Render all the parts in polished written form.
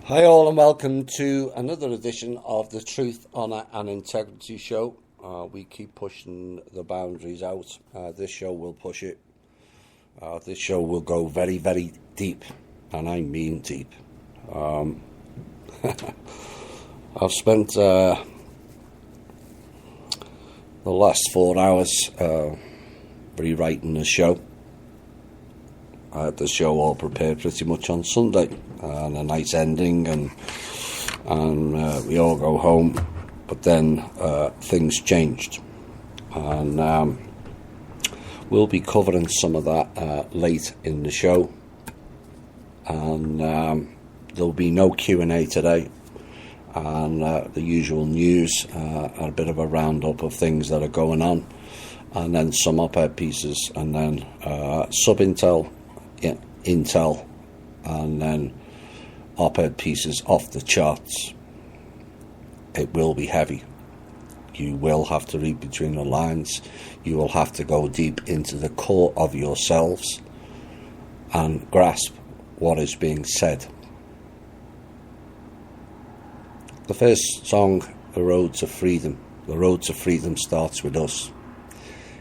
Hi all and welcome to another edition of the Truth, Honour and Integrity Show. We keep pushing the boundaries out. This show will push it. This show will go very, very deep, and I mean deep. I've spent the last 4 hours rewriting the show. I had the show all prepared pretty much on Sunday, and a nice ending, and we all go home. But then things changed, and we'll be covering some of that late in the show. And there'll be no Q&A today, and the usual news, a bit of a roundup of things that are going on, and then some op-ed pieces, and then sub-intel, intel, and then op-ed pieces off the charts. It will be heavy. You will have to read between the lines. You will have to go deep into the core of yourselves and grasp what is being said. The first song, The Road to Freedom. The road to freedom starts with us.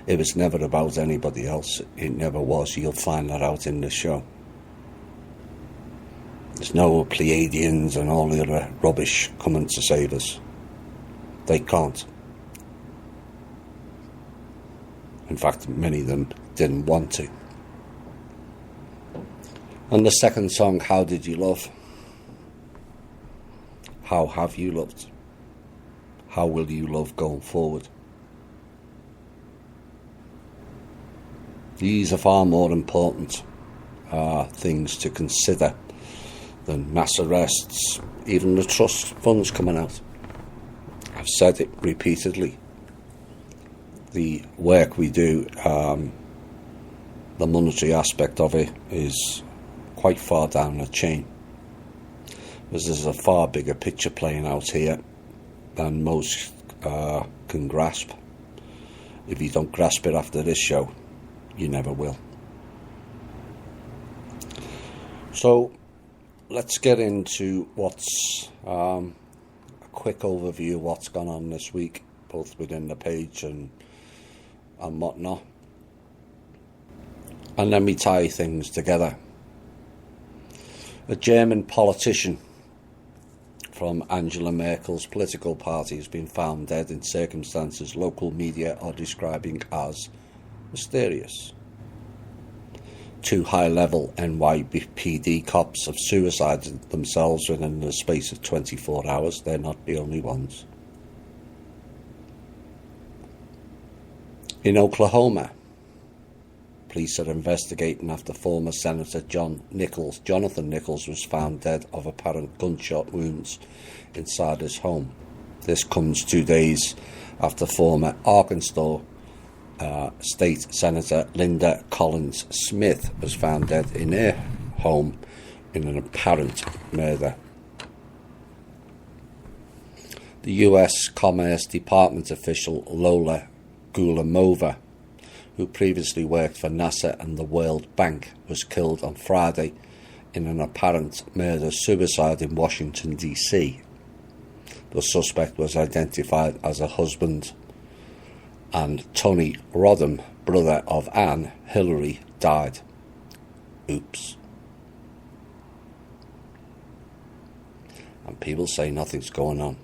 It was never about anybody else. It never was. You'll find that out in the show. There's no Pleiadians and all the other rubbish coming to save us. They can't. In fact, many of them didn't want to. And the second song, How Did You Love? How have you loved? How will you love going forward? These are far more important things to consider than mass arrests, even the trust funds coming out. I've said it repeatedly. The work we do, the monetary aspect of it is quite far down the chain. Because there's a far bigger picture playing out here than most can grasp. If you don't grasp it after this show, you never will. So let's get into what's a quick overview of what's gone on this week, both within the page and whatnot. And then we tie things together. A German politician from Angela Merkel's political party has been found dead in circumstances local media are describing as mysterious. 2 high-level NYPD cops have suicided themselves within the space of 24 hours. They're not the only ones. In Oklahoma, police are investigating after former Senator Jonathan Nichols was found dead of apparent gunshot wounds inside his home. This comes 2 days after former Arkansas State Senator Linda Collins Smith was found dead in her home in an apparent murder. The US Commerce Department official Lola Gulamova, who previously worked for NASA and the World Bank, was killed on Friday in an apparent murder-suicide in Washington, D.C. The suspect was identified as her husband, and Tony Rodham, brother of Anne Hillary, died. Oops. And people say nothing's going on.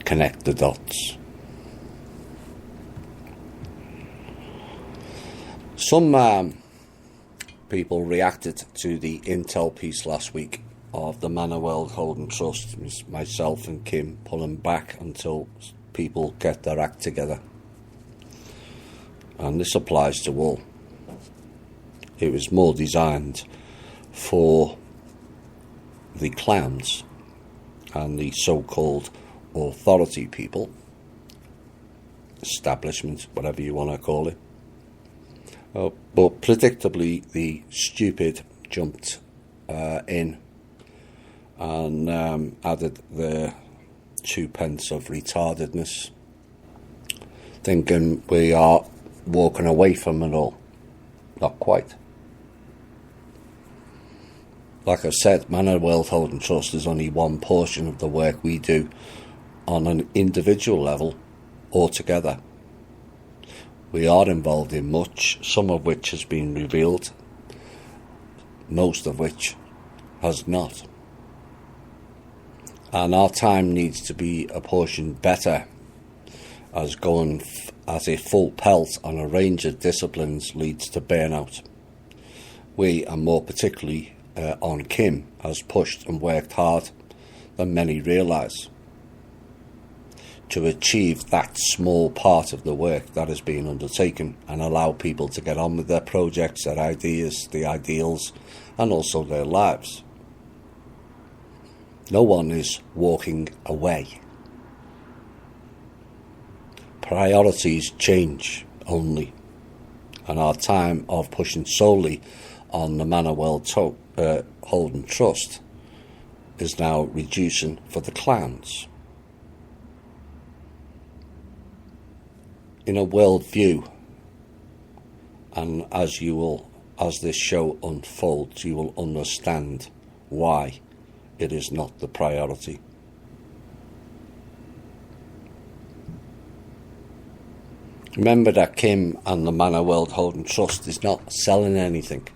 Connect the dots. Some people reacted to the intel piece last week of the Manor World Holding Trust, myself and Kim pulling back until people get their act together. And this applies to all. It was more designed for the clowns and the so-called authority people, establishment, whatever you want to call it. But predictably, the stupid jumped in and added their 2 pence of retardedness, thinking we are walking away from it all. Not quite. Like I said, Manor World Holding Trust is only one portion of the work we do on an individual level or together. We are involved in much, some of which has been revealed, most of which has not. And our time needs to be apportioned better, as going at a full pelt on a range of disciplines leads to burnout. We, and more particularly on Kim, has pushed and worked hard than many realise to achieve that small part of the work that is being undertaken and allow people to get on with their projects, their ideas, the ideals, and also their lives. No one is walking away. Priorities change only, and our time of pushing solely on the Manor World Holding Trust is now reducing for the clowns. In a world view, and as this show unfolds, you will understand why it is not the priority. Remember that Kim and the Manor World Holding Trust is not selling anything.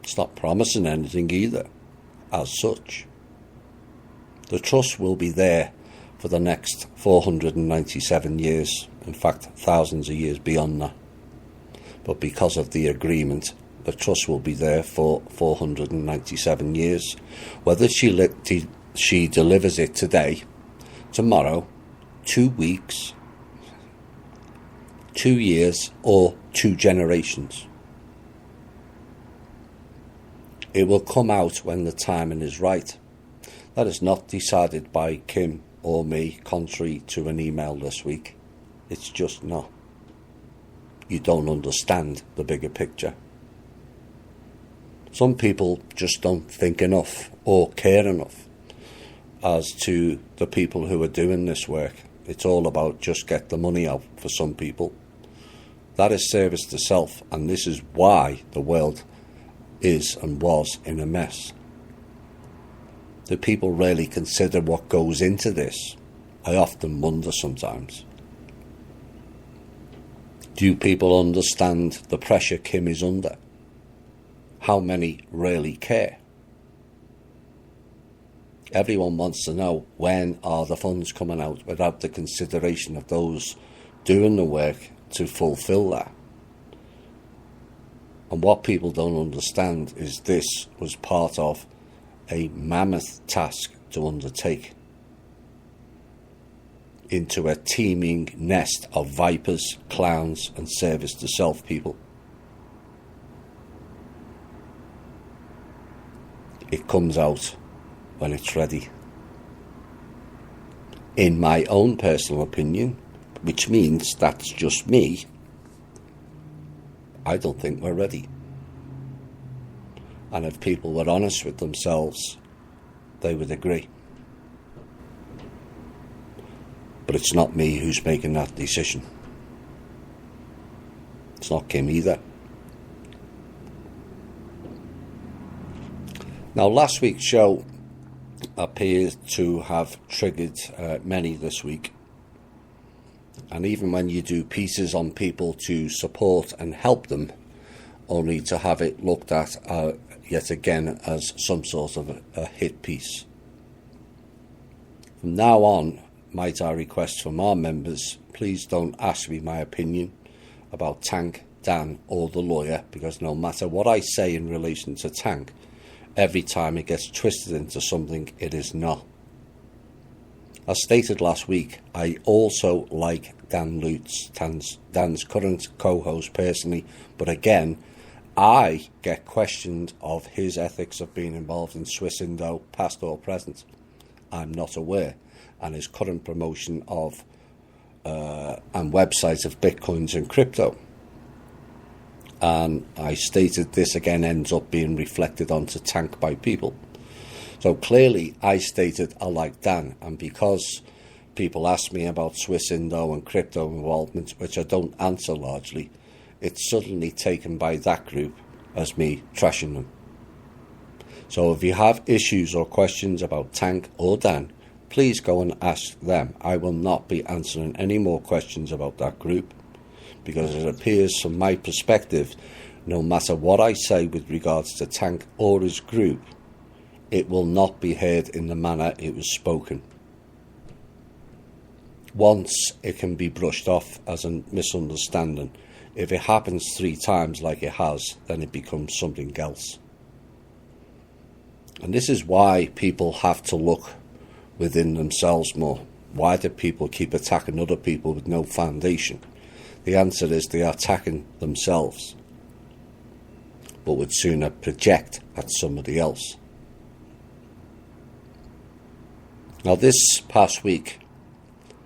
It's not promising anything either, as such. The trust will be there for the next 497 years, in fact thousands of years beyond that. But because of the agreement, the trust will be there for 497 years. Whether she delivers it today, tomorrow, 2 weeks, 2 years, or 2 generations. It will come out when the timing is right. That is not decided by Kim or me, contrary to an email this week. It's just not. You don't understand the bigger picture. Some people just don't think enough or care enough as to the people who are doing this work. It's all about just get the money out for some people. That is service to self, and this is why the world is and was in a mess. Do people really consider what goes into this? I often wonder sometimes. Do people understand the pressure Kim is under? How many really care? Everyone wants to know when are the funds coming out without the consideration of those doing the work to fulfill that. And what people don't understand is this was part of a mammoth task to undertake into a teeming nest of vipers, clowns and service to self people. It comes out when it's ready. In my own personal opinion, which means that's just me, I don't think we're ready. And if people were honest with themselves, they would agree. But it's not me who's making that decision. It's not Kim either. Now, last week's show appears to have triggered many this week. And even when you do pieces on people to support and help them, only to have it looked at yet again as some sort of a hit piece. From now on, might I request from our members, please don't ask me my opinion about Tank, Dan or the lawyer, because no matter what I say in relation to Tank, every time it gets twisted into something it is not. As stated last week, I also like Dan Lutz, Dan's current co-host personally, but again, I get questioned of his ethics of being involved in Swiss Indo, past or present. I'm not aware. And his current promotion of and website of bitcoins and crypto. And I stated this again ends up being reflected onto Tank by people. So clearly I stated I like Dan, and because people ask me about Swiss Indo and crypto involvement, which I don't answer largely, it's suddenly taken by that group as me trashing them. So if you have issues or questions about Tank or Dan, please go and ask them. I will not be answering any more questions about that group, because it appears from my perspective, no matter what I say with regards to Tank or his group, it will not be heard in the manner it was spoken. Once, it can be brushed off as a misunderstanding. If it happens 3 times like it has, then it becomes something else. And this is why people have to look within themselves more. Why do people keep attacking other people with no foundation? The answer is they are attacking themselves, but would sooner project at somebody else. Now, this past week,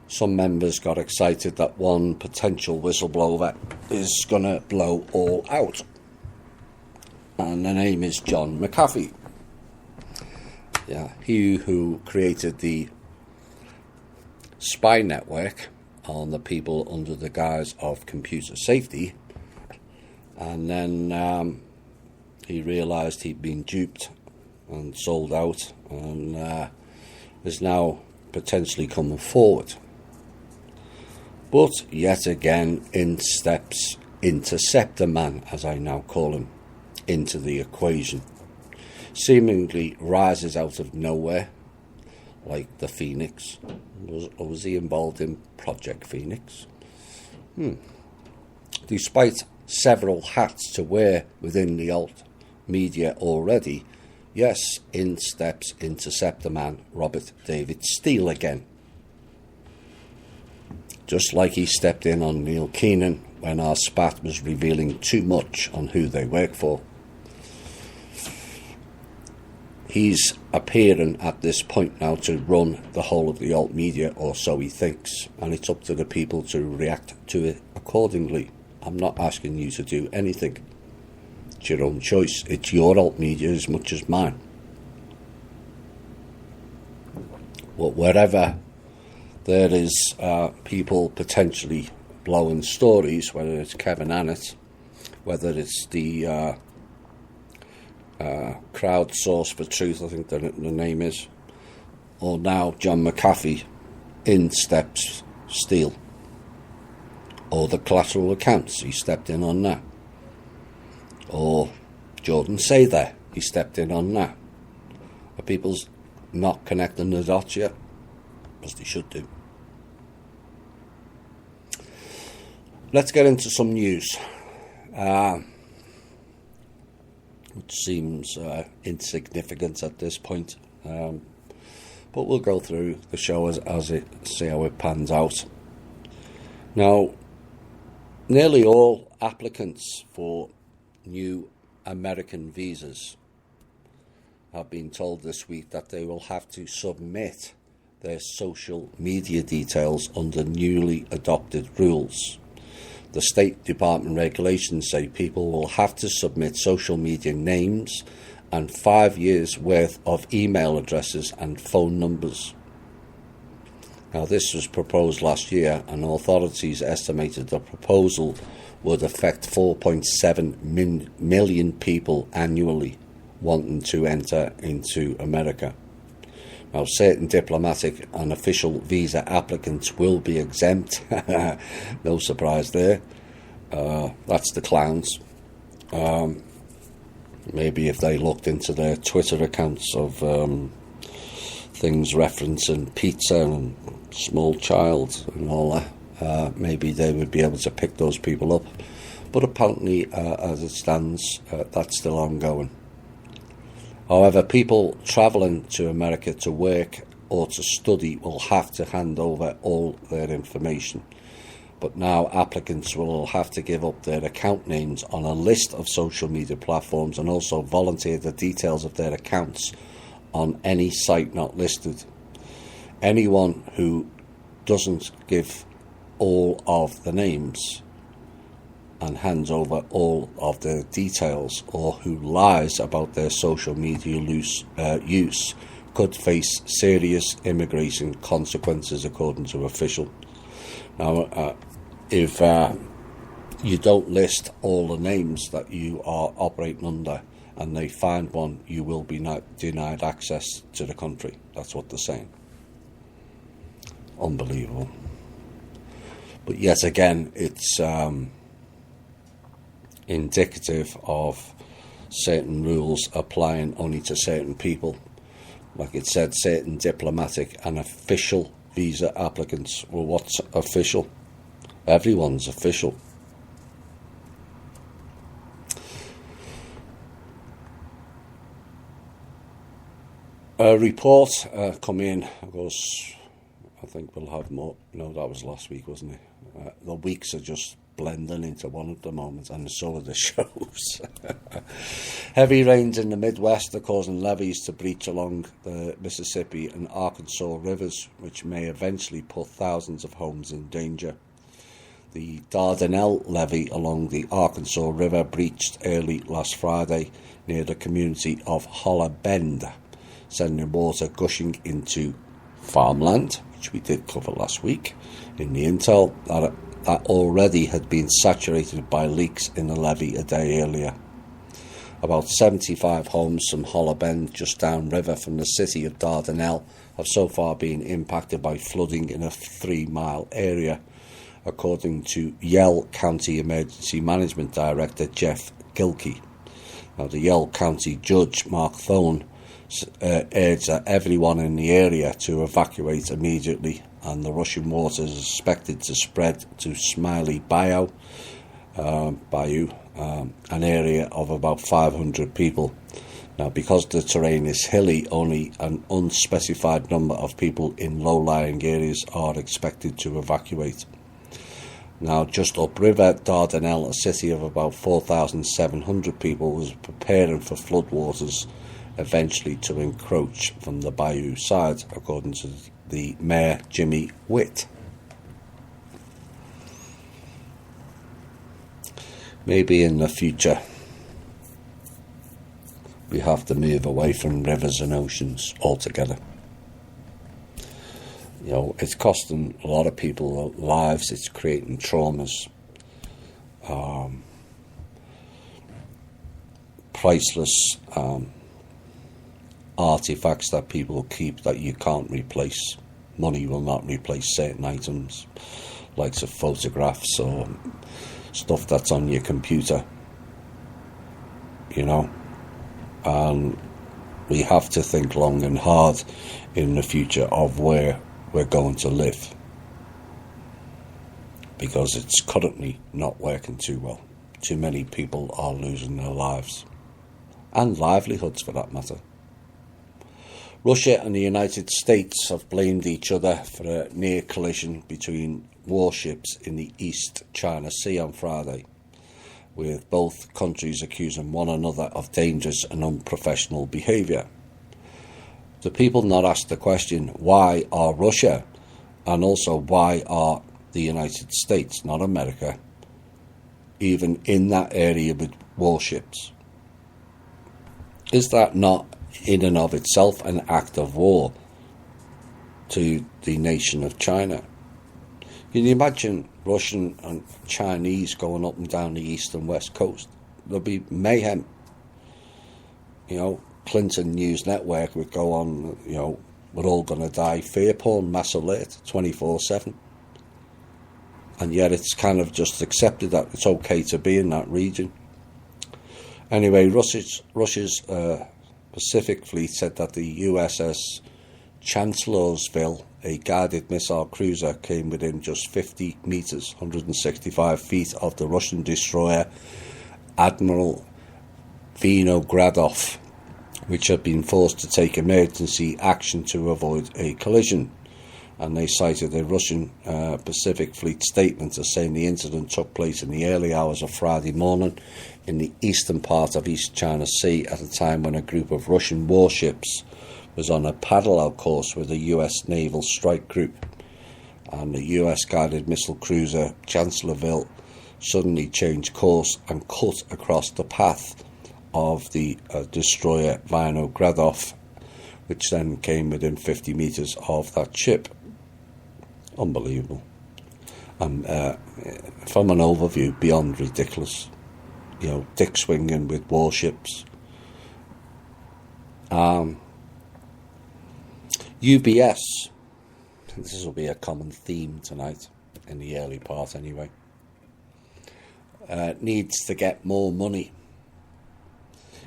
some members got excited that one potential whistleblower is going to blow all out. And the name is John McAfee. Yeah, he who created the spy network on the people under the guise of computer safety. And then he realised he'd been duped and sold out, and is now potentially coming forward. But yet again, in steps Interceptor Man, as I now call him, into the equation. Seemingly rises out of nowhere, like the Phoenix. Was he involved in Project Phoenix? Despite several hats to wear within the alt media already, yes, in steps Interceptor Man Robert David Steele again. Just like he stepped in on Neil Keenan when our spat was revealing too much on who they work for. He's appearing at this point now to run the whole of the alt media, or so he thinks, and it's up to the people to react to it accordingly. I'm not asking you to do anything. It's your own choice. It's your alt media as much as mine. But wherever there is people potentially blowing stories, whether it's Kevin Annett, whether it's the Crowdsource for Truth, I think the name is, or now John McAfee, in steps Steele, or the collateral accounts, he stepped in on that, or Jordan Sather, he stepped in on that. Are people not connecting the dots yet? As they should do. Let's get into some news, which seems insignificant at this point, but we'll go through the show as it see how it pans out. Now, nearly all applicants for new American visas have been told this week that they will have to submit their social media details under newly adopted rules. The State Department regulations say people will have to submit social media names and 5 years' worth of email addresses and phone numbers. Now, this was proposed last year, and authorities estimated the proposal would affect 4.7 million people annually wanting to enter into America. Now, certain diplomatic and official visa applicants will be exempt. No surprise there. That's the clowns. Maybe if they looked into their Twitter accounts of things referencing pizza and small child and all that, maybe they would be able to pick those people up. But apparently, as it stands, that's still ongoing. However, people travelling to America to work or to study will have to hand over all their information. But now applicants will have to give up their account names on a list of social media platforms and also volunteer the details of their accounts on any site not listed. Anyone who doesn't give all of the names and hands over all of their details, or who lies about their social media use, could face serious immigration consequences, according to official. Now, if you don't list all the names that you are operating under and they find one, you will be denied access to the country. That's what they're saying. Unbelievable. But yet again, it's indicative of certain rules applying only to certain people. Like it said, certain diplomatic and official visa applicants. Well, what's official? Everyone's official. A report come in, of course. I think we'll have more. No, that was last week, wasn't it? The weeks are just blending into one at the moment, and so are the shows. Heavy rains in the Midwest are causing levees to breach along the Mississippi and Arkansas rivers, which may eventually put thousands of homes in danger. The Dardanelle levee along the Arkansas River breached early last Friday near the community of Holler Bend, sending water gushing into farmland, which we did cover last week in the intel, that already had been saturated by leaks in the levee a day earlier. About 75 homes from Holler Bend, just downriver from the city of Dardanelle, have so far been impacted by flooding in a 3-mile area, according to Yell County Emergency Management Director Jeff Gilkey. Now, the Yell County Judge Mark Thone urged that everyone in the area to evacuate immediately, and the rushing water is expected to spread to Smiley Bayou, an area of about 500 people. Now, because the terrain is hilly, only an unspecified number of people in low-lying areas are expected to evacuate. Now, just upriver, Dardanelle, a city of about 4,700 people, was preparing for floodwaters eventually to encroach from the bayou side, according to the Mayor Jimmy Witt. Maybe in the future we have to move away from rivers and oceans altogether. You know, it's costing a lot of people lives, it's creating traumas, priceless artifacts that people keep that you can't replace. Money will not replace certain items, like photographs or stuff that's on your computer, you know. And we have to think long and hard in the future of where we're going to live, because it's currently not working too well. Too many people are losing their lives, and livelihoods for that matter. Russia and the United States have blamed each other for a near collision between warships in the East China Sea on Friday, with both countries accusing one another of dangerous and unprofessional behaviour. The people not asked the question, why are Russia, and also why are the United States, not America, even in that area with warships? Is that not in and of itself an act of war to the nation of China? Can you imagine Russian and Chinese going up and down the east and west coast? There'll be mayhem. You know, Clinton News Network would go on, you know, we're all going to die, fear porn, mass alert, 24/7. And yet it's kind of just accepted that it's okay to be in that region. Anyway, Russia's Pacific Fleet said that the USS Chancellorsville, a guided missile cruiser, came within just 50 metres, 165 feet of the Russian destroyer Admiral Vinogradov, which had been forced to take emergency action to avoid a collision. And they cited a Russian Pacific Fleet statement as saying the incident took place in the early hours of Friday morning in the eastern part of East China Sea at a time when a group of Russian warships was on a parallel course with a US naval strike group. And the US guided missile cruiser Chancellorsville suddenly changed course and cut across the path of the destroyer Vinogradov, which then came within 50 metres of that ship. Unbelievable. And from an overview, beyond ridiculous. You know, dick swinging with warships, UBS, this will be a common theme tonight, in the early part anyway, needs to get more money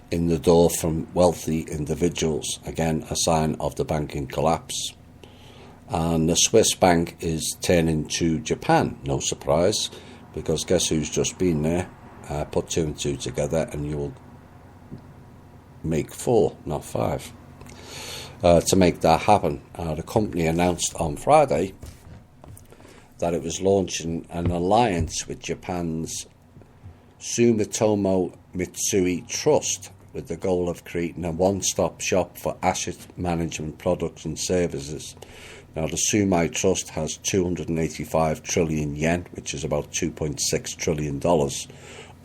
in the door from wealthy individuals, again a sign of the banking collapse. And the Swiss bank is turning to Japan, no surprise, because guess who's just been there? Put 2 and 2 together and you will make 4, not 5. To make that happen, the company announced on Friday that it was launching an alliance with Japan's Sumitomo Mitsui Trust with the goal of creating a one-stop shop for asset management products and services. Now, the Sumai Trust has 285 trillion yen, which is about $2.6 trillion,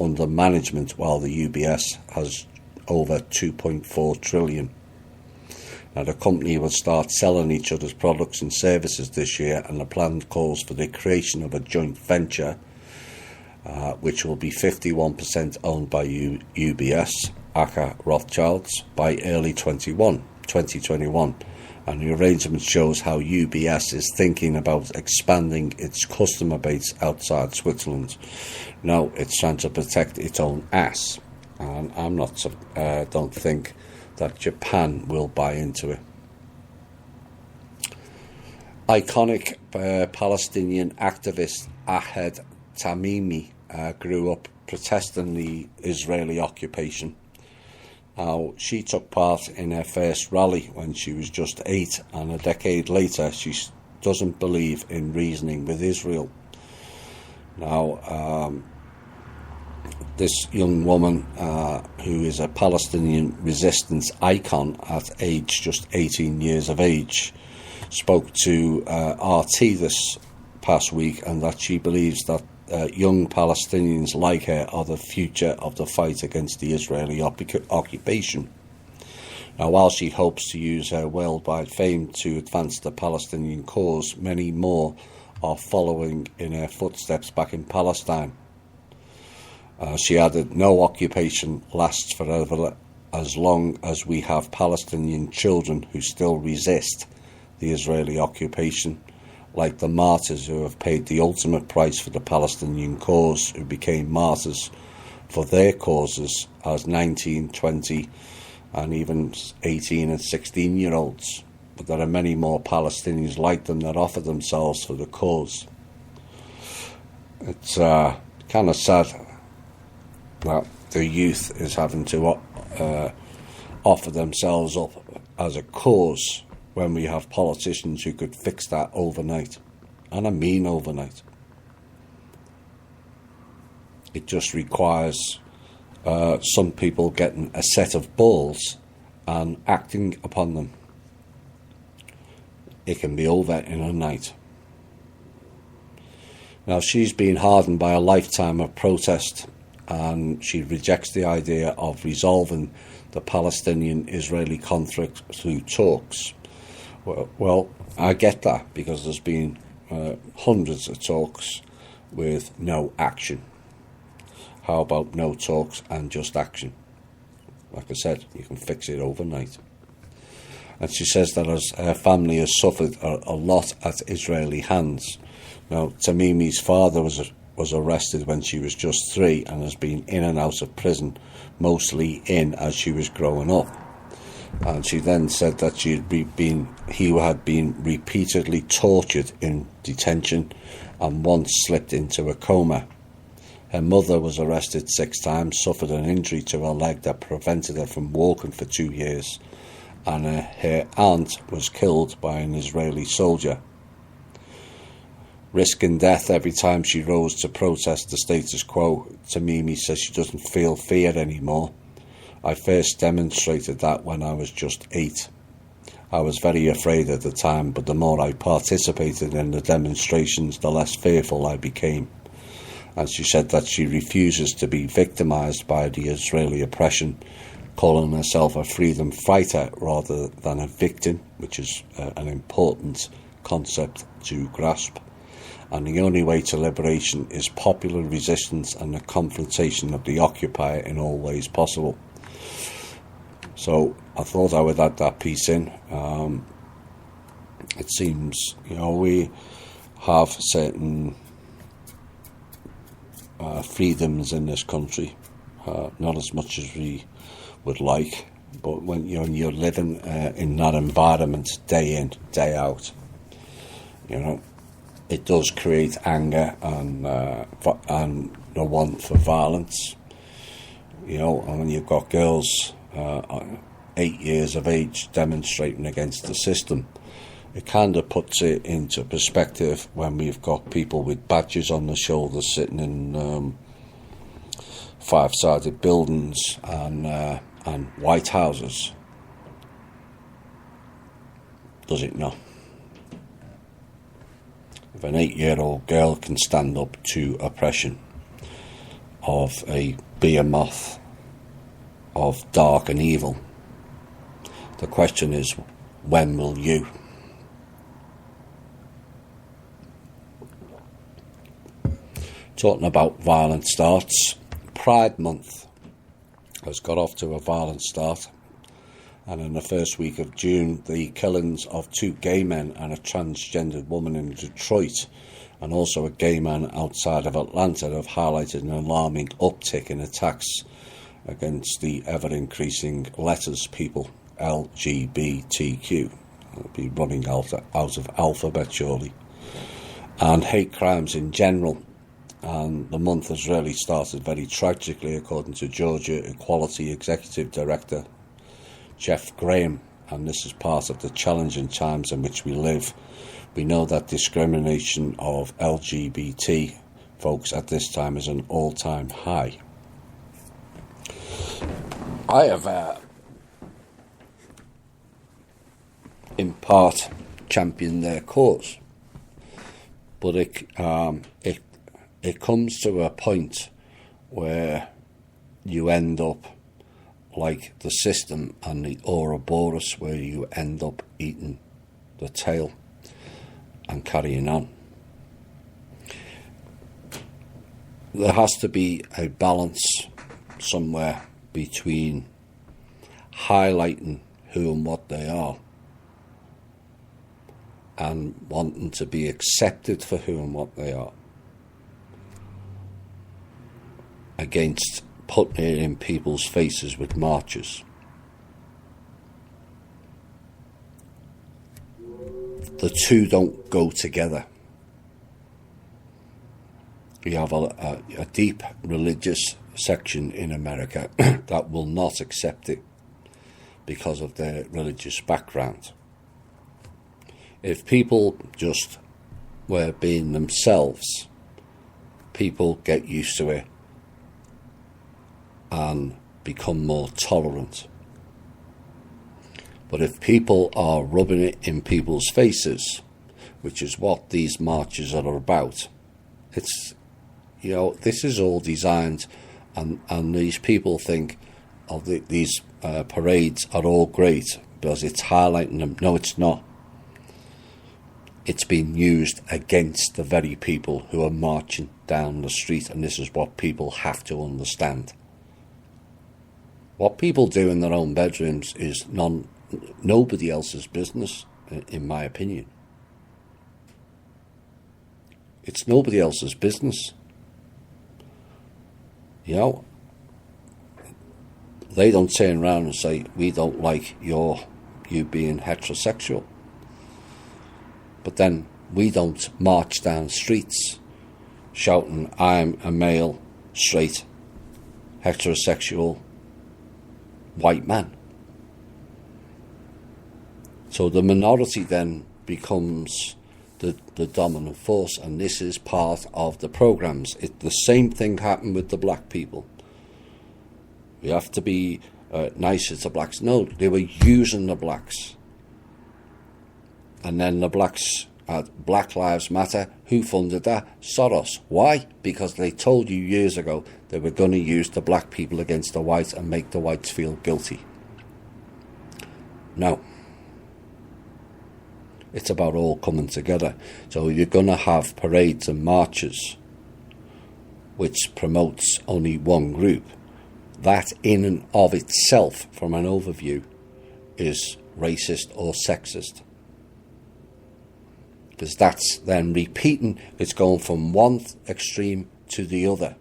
under management, while the UBS has over 2.4 trillion. Now, the company will start selling each other's products and services this year, and the plan calls for the creation of a joint venture, which will be 51% owned by UBS, aka Rothschilds, by early 2021. And the arrangement shows how UBS is thinking about expanding its customer base outside Switzerland. Now, it's trying to protect its own ass, and don't think that Japan will buy into it. Iconic Palestinian activist Ahed Tamimi grew up protesting the Israeli occupation. Now, she took part in her first rally when she was just 8, and a decade later she doesn't believe in reasoning with Israel. Now, this young woman, who is a Palestinian resistance icon at age just 18 years of age, spoke to RT this past week, and that she believes that young Palestinians like her are the future of the fight against the Israeli occupation. Now, while she hopes to use her worldwide fame to advance the Palestinian cause, many more are following in her footsteps back in Palestine. She added, "No occupation lasts forever as long as we have Palestinian children who still resist the Israeli occupation, like the martyrs who have paid the ultimate price for the Palestinian cause, who became martyrs for their causes as 19, 20 and even 18 and 16-year-olds. But there are many more Palestinians like them that offer themselves for the cause." It's kind of sad that the youth is having to offer themselves up as a cause when we have politicians who could fix that overnight. And I mean overnight. It just requires some people getting a set of balls and acting upon them. It can be over in a night. Now, she's been hardened by a lifetime of protest, and she rejects the idea of resolving the Palestinian-Israeli conflict through talks. Well, I get that, because there's been hundreds of talks with no action. How about no talks and just action? Like I said, you can fix it overnight. And she says that her family has suffered a lot at Israeli hands. Now, Tamimi's father was arrested when she was just 3 and has been in and out of prison, mostly in as she was growing up. And she then said that he had been repeatedly tortured in detention and once slipped into a coma. Her mother was arrested 6 times, suffered an injury to her leg that prevented her from walking for 2 years, and her aunt was killed by an Israeli soldier. Risking death every time she rose to protest the status quo, Tamimi says she doesn't feel fear anymore. "I first demonstrated that when I was just 8. I was very afraid at the time, but the more I participated in the demonstrations, the less fearful I became." And she said that she refuses to be victimised by the Israeli oppression, calling herself a freedom fighter rather than a victim, which is an important concept to grasp. And the only way to liberation is popular resistance and the confrontation of the occupier in all ways possible. So I thought I would add that piece in. It seems, we have certain freedoms in this country, not as much as we would like, but when you're living in that environment day in, day out, it does create anger and the want for violence. And when you've got girls 8 years of age demonstrating against the system, it kind of puts it into perspective when we've got people with badges on their shoulders sitting in five-sided buildings and White Houses. Does it not? If an 8-year-old girl can stand up to oppression of a behemoth of dark and evil, the question is, when will you? Talking about violent starts, Pride Month has got off to a violent start, and in the first week of June, the killings of 2 gay men and a transgendered woman in Detroit, and also a gay man outside of Atlanta, have highlighted an alarming uptick in attacks against the ever-increasing letters people, LGBTQ. It'll be running out of alphabet, surely. And hate crimes in general. And the month has really started very tragically, according to Georgia Equality Executive Director Jeff Graham, and this is part of the challenging times in which we live. We know that discrimination of LGBT folks at this time is an all-time high. I have, in part, championed their cause, but it comes to a point where you end up like the system and the Ouroboros, where you end up eating the tail and carrying on. There has to be a balance somewhere between highlighting who and what they are and wanting to be accepted for who and what they are, against putting it in people's faces with marches. The two don't go together. You have a deep religious section in America that will not accept it because of their religious background. If people just were being themselves, people get used to it and become more tolerant. But if people are rubbing it in people's faces, which is what these marches are about, it's, this is all designed, and these people think, these parades are all great because it's highlighting them. No, it's not. It's being used against the very people who are marching down the street, and this is what people have to understand. What people do in their own bedrooms is nobody else's business, in my opinion. It's nobody else's business. They don't turn around and say, we don't like you being heterosexual. But then we don't march down streets shouting, I'm a male, straight, heterosexual, white man. So the minority then becomes the dominant force, and this is part of the programs. The same thing happened with the black people. We have to be nicer to blacks. No, they were using the blacks. And then the blacks, Black Lives Matter, who funded that? Soros. Why? Because they told you years ago they were going to use the black people against the whites and make the whites feel guilty. No. It's about all coming together. So you're going to have parades and marches which promotes only one group. that in and of itself, from an overview, is racist or sexist. Because that's then repeating, it's going from one extreme to the other.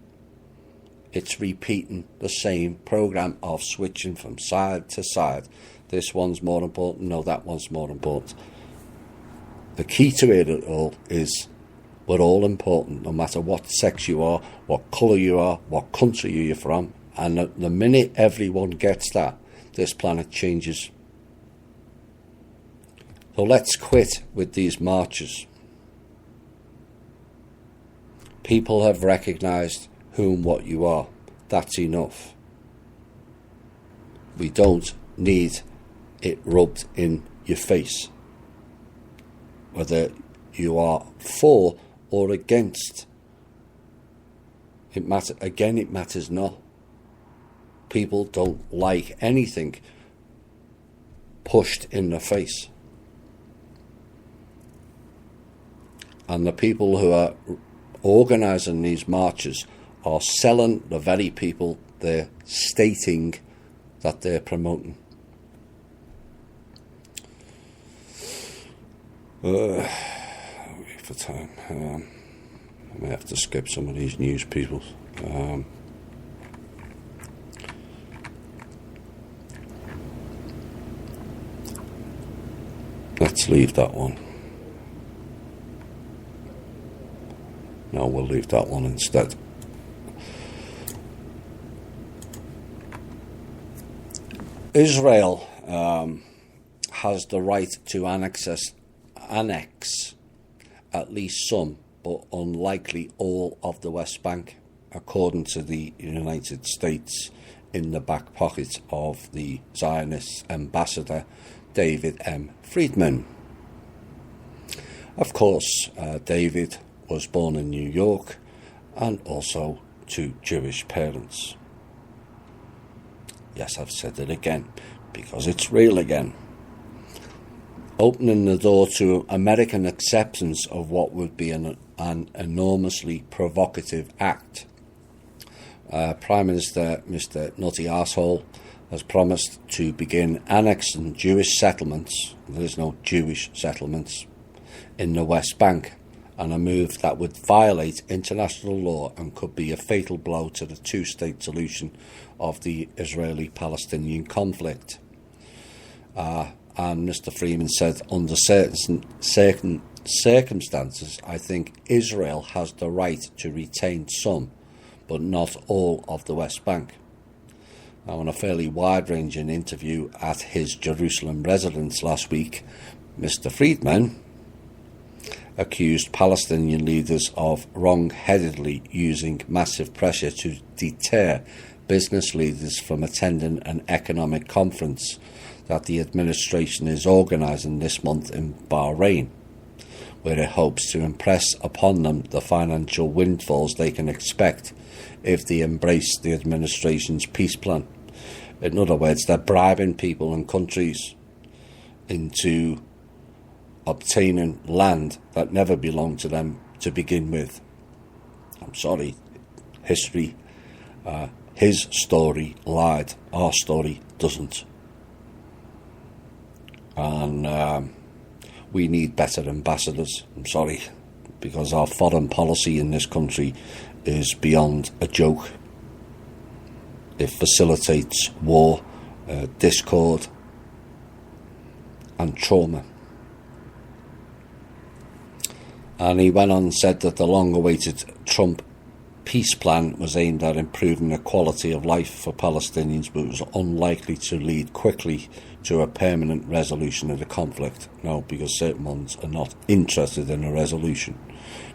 It's repeating the same program of switching from side to side. This one's more important, no, that one's more important. The key to it all is we're all important, no matter what sex you are, what colour you are, what country you're from. And the minute everyone gets that, this planet changes. So let's quit with these marches. People have recognised whom what you are. That's enough. We don't need it rubbed in your face. Whether you are for or against, it matters not. People don't like anything pushed in the face. And the people who are organising these marches are selling the very people they're stating that they're promoting. Wait for time. I may have to skip some of these news people. Let's leave that one. No, we'll leave that one instead. Israel has the right to annex at least some, but unlikely all, of the West Bank, according to the United States, in the back pocket of the Zionist ambassador David M. Friedman. Of course, David was born in New York and also to Jewish parents. Yes, I've said it again, because it's real again. Opening the door to American acceptance of what would be an enormously provocative act. Prime Minister Mr. Nutty Arsehole has promised to begin annexing Jewish settlements, there's no Jewish settlements, in the West Bank, and a move that would violate international law and could be a fatal blow to the two-state solution of the Israeli-Palestinian conflict. And Mr. Freeman said, under certain circumstances, I think Israel has the right to retain some, but not all, of the West Bank. Now, in a fairly wide-ranging interview at his Jerusalem residence last week, Mr. Friedman accused Palestinian leaders of wrong-headedly using massive pressure to deter business leaders from attending an economic conference that the administration is organising this month in Bahrain, where it hopes to impress upon them the financial windfalls they can expect if they embrace the administration's peace plan. In other words, they're bribing people and countries into obtaining land that never belonged to them to begin with. I'm sorry, history, his story lied, our story doesn't. And we need better ambassadors, I'm sorry, because our foreign policy in this country is beyond a joke. It facilitates war, discord and trauma. And he went on and said that the long-awaited Trump peace plan was aimed at improving the quality of life for Palestinians, but was unlikely to lead quickly to a permanent resolution of the conflict. No, because certain ones are not interested in a resolution.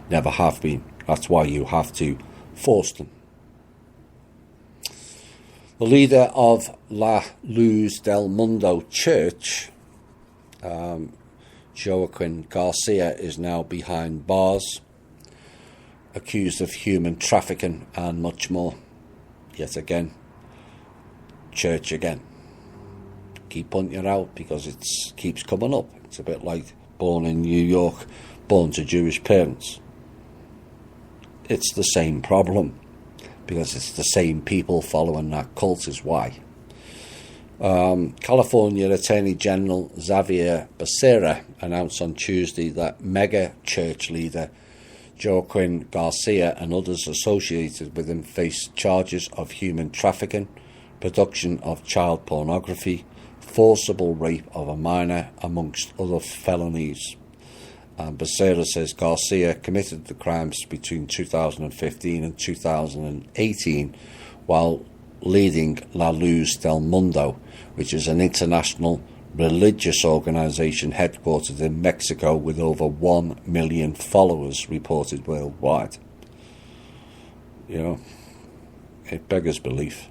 Never have been. That's why you have to force them. The leader of La Luz del Mundo Church, Joaquin Garcia, is now behind bars, accused of human trafficking and much more. Yet again, church again. Keep pointing it out because it keeps coming up. It's a bit like born in New York, born to Jewish parents. It's the same problem. because it's the same people following that cult is why. California Attorney General Xavier Becerra announced on Tuesday that mega church leader Joaquin Garcia and others associated with him face charges of human trafficking, production of child pornography, forcible rape of a minor, amongst other felonies. Becerra says Garcia committed the crimes between 2015 and 2018 while leading La Luz del Mundo, which is an international religious organisation headquartered in Mexico with over 1 million followers reported worldwide. You know, it beggars belief.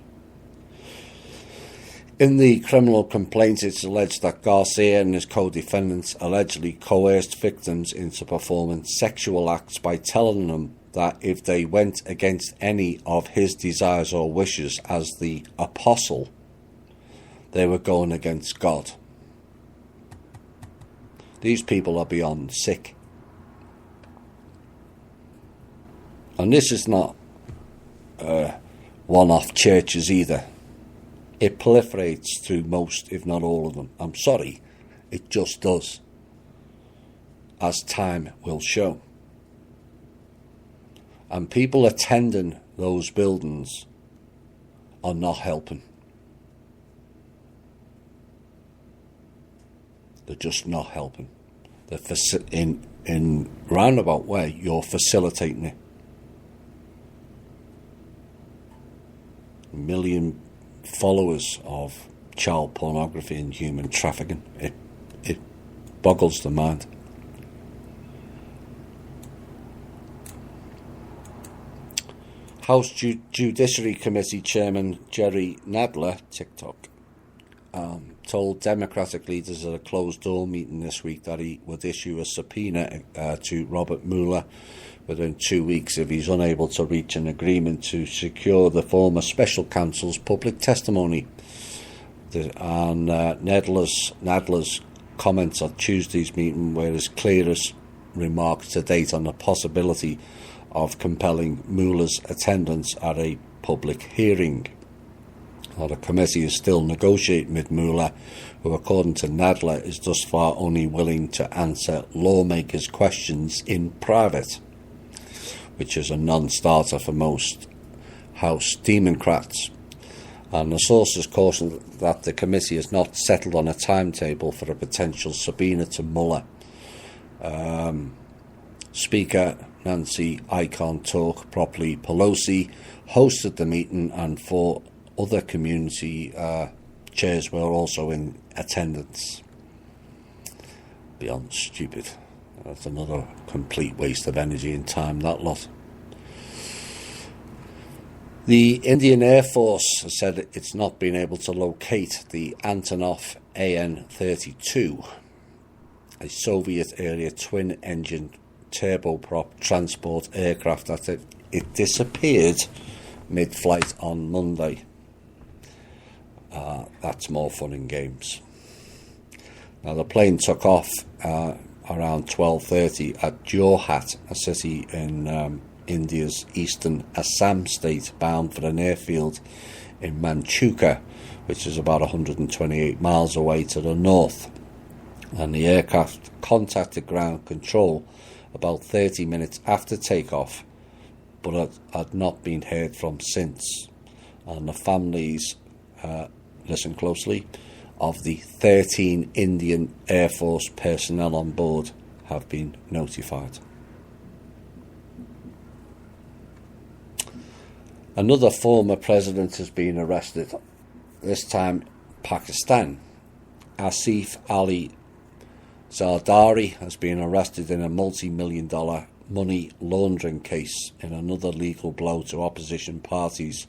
In the criminal complaint, it's alleged that Garcia and his co-defendants allegedly coerced victims into performing sexual acts by telling them that if they went against any of his desires or wishes as the apostle, they were going against God. These people are beyond sick. And this is not one-off churches either. It proliferates through most, if not all of them. I'm sorry, it just does, as time will show. And people attending those buildings are not helping. They're just not helping. They're in roundabout way, you're facilitating it. 1 million followers of child pornography and human trafficking. It boggles the mind. House Judiciary Committee Chairman Jerry Nadler, TikTok, told Democratic leaders at a closed-door meeting this week that he would issue a subpoena to Robert Mueller within 2 weeks if he's unable to reach an agreement to secure the former special counsel's public testimony. And Nadler's comments at Tuesday's meeting were his clearest remarks to date on the possibility of compelling Mueller's attendance at a public hearing. Well, the committee is still negotiating with Mueller, who, according to Nadler, is thus far only willing to answer lawmakers' questions in private, which is a non-starter for most House Democrats. And the sources caution that the committee has not settled on a timetable for a potential subpoena to Mueller. Speaker Nancy I Can't Talk Properly Pelosi hosted the meeting, and 4 other community chairs were also in attendance. Beyond stupid. That's another complete waste of energy and time, that lot. The Indian Air Force has said it's not been able to locate the Antonov AN-32, a Soviet-era twin-engine turboprop transport aircraft that it disappeared mid-flight on Monday. That's more fun and games. Now, the plane took off around 12:30 at Jorhat, a city in India's eastern Assam state, bound for an airfield in Manchuka, which is about 128 miles away to the north. And the aircraft contacted ground control about 30 minutes after takeoff, but had not been heard from since. And the families, listen closely, of the 13 Indian Air Force personnel on board have been notified. Another former president has been arrested, this time Pakistan. Asif Ali Zardari has been arrested in a multi-million-dollar money laundering case in another legal blow to opposition parties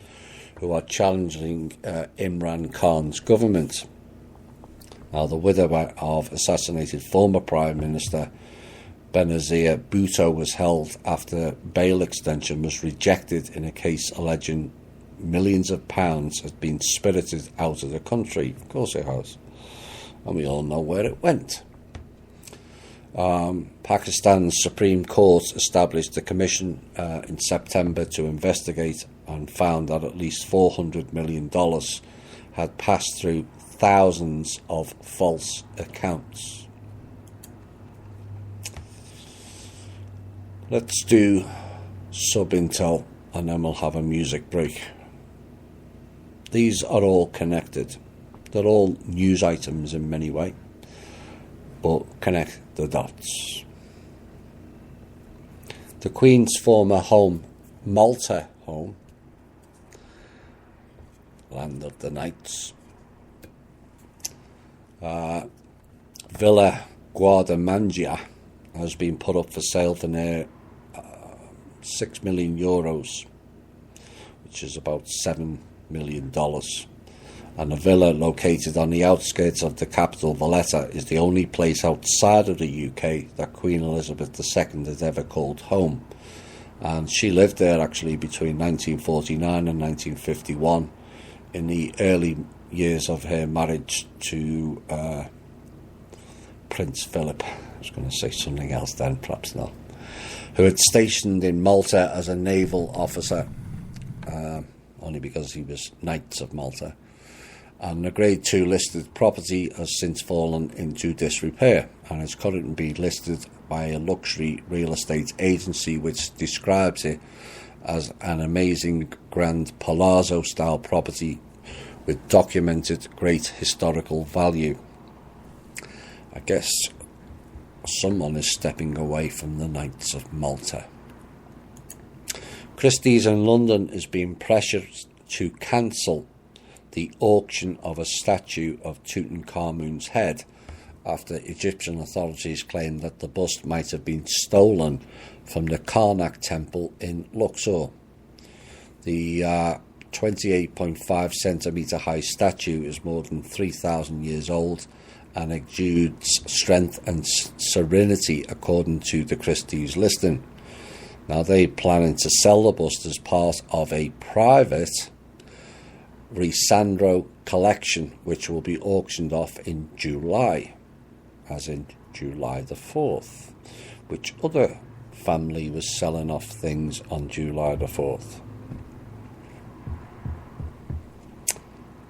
who are challenging Imran Khan's government. Now, the widow of assassinated former Prime Minister Benazir Bhutto was held after bail extension was rejected in a case alleging millions of pounds had been spirited out of the country. Of course it has. And we all know where it went. Pakistan's Supreme Court established a commission in September to investigate and found that at least $400 million had passed through thousands of false accounts. Let's do sub-intel and then we'll have a music break. These are all connected. They're all news items in many ways, but connect the dots. The Queen's former home, Malta home, land of the Knights, Villa Guardamangia has been put up for sale for near €6 million, which is about $7 million. And the villa, located on the outskirts of the capital Valletta, is the only place outside of the UK that Queen Elizabeth II has ever called home. And she lived there actually between 1949 and 1951, in the early years of her marriage to Prince Philip. I was going to say something else then, perhaps not. Who had stationed in Malta as a naval officer, only because he was Knights of Malta. And the Grade 2 listed property has since fallen into disrepair and is currently being listed by a luxury real estate agency which describes it as an amazing grand palazzo-style property with documented great historical value. I guess someone is stepping away from the Knights of Malta. Christie's in London is being pressured to cancel the auction of a statue of Tutankhamun's head after Egyptian authorities claimed that the bust might have been stolen from the Karnak temple in Luxor. The 28.5 centimetre high statue is more than 3,000 years old and exudes strength and serenity according to the Christie's listing. Now they're planning to sell the bust as part of a private Risandro collection, which will be auctioned off in July, as in July the 4th. Which other family was selling off things on July the 4th?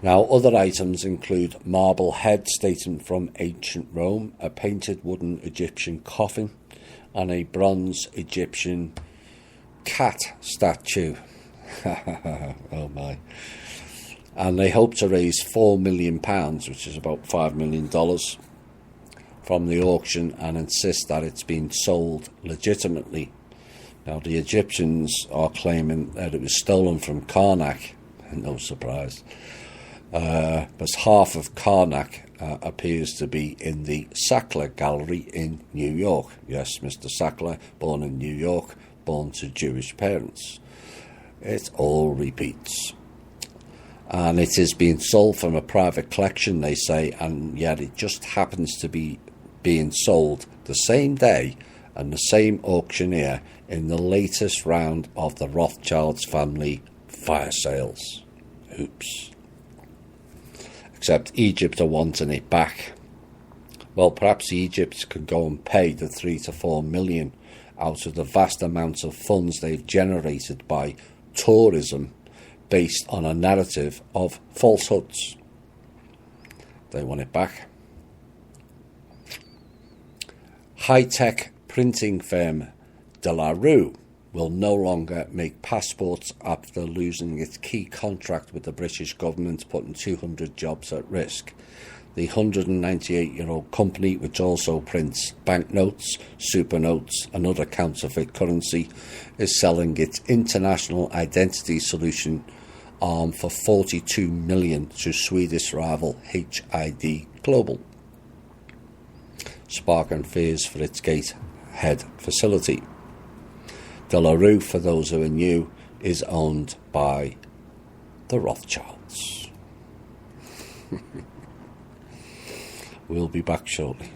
Now, other items include marble heads dating from ancient Rome, a painted wooden Egyptian coffin, and a bronze Egyptian cat statue. Oh my. And they hope to raise £4 million, which is about $5 million, from the auction and insist that it's been sold legitimately. Now, the Egyptians are claiming that it was stolen from Karnak, no surprise, but half of Karnak appears to be in the Sackler Gallery in New York. Yes, Mr. Sackler, born in New York, born to Jewish parents. It all repeats. And it is being sold from a private collection, they say, and yet it just happens to be being sold the same day and the same auctioneer in the latest round of the Rothschilds family fire sales. Oops. Except Egypt are wanting it back. Well, perhaps Egypt could go and pay the 3 to 4 million out of the vast amounts of funds they've generated by tourism based on a narrative of falsehoods. They want it back. High-tech printing firm De La Rue will no longer make passports after losing its key contract with the British government, putting 200 jobs at risk. The 198-year-old company, which also prints banknotes, super notes and other counterfeit currency, is selling its international identity solution arm for $42 million to Swedish rival HID Global, sparking fears for its Gateshead facility. De La Rue, for those who are new, is owned by the Rothschilds. We'll be back shortly.